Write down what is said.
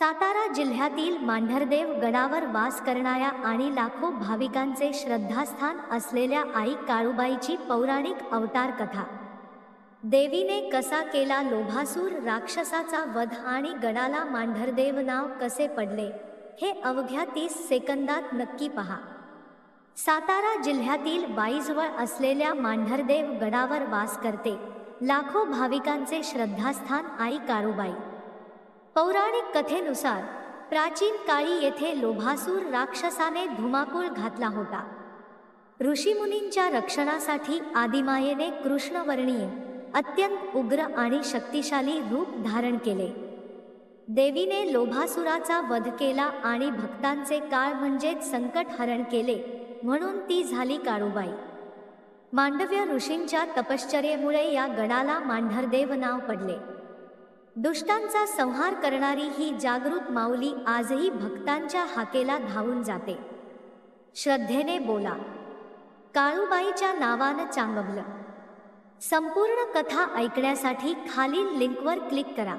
सातारा जिल्ह्यातील मांढरदेव गडावर वास करणाऱ्या आणि लाखो भाविकांचे श्रद्धास्थान असलेल्या आई काळूबाईची पौराणिक अवतार कथा। देवीने कसा केला लोभासूर राक्षसाचा वध आणि गडाला मांढरदेव नाव कसे पडले, हे अवघ्या 30 सेकंदात नक्की पहा। सातारा जिल्ह्यातील वाईजवळ असलेल्या मांढरदेव गडावर वास करते लाखो भाविकांचे श्रद्धास्थान आई काळूबाई। पौराणिक कथेनुसार प्राचीन काळी येथे लोभासूर राक्षसाने धुमाकूळ घातला होता। ऋषीमुनींच्या रक्षणासाठी आदिमायेने कृष्णवर्णीय अत्यंत उग्र आणि शक्तिशाली रूप धारण केले। देवीने लोभासुराचा वध केला आणि भक्तांचे काळ म्हणजेच संकट हरण केले, म्हणून ती झाली काळूबाई। मांडव्य ऋषींच्या तपश्चर्येमुळे या गडाला मांढरदेव नाव पडले। दुष्टांचा संहार करणारी ही जागृत माऊली आजही भक्तांच्या हाकेला धावून जाते। श्रद्धेने बोला, काळूबाईच्या नावानं चांगभलं। संपूर्ण कथा ऐकण्यासाठी खालील लिंकवर क्लिक करा।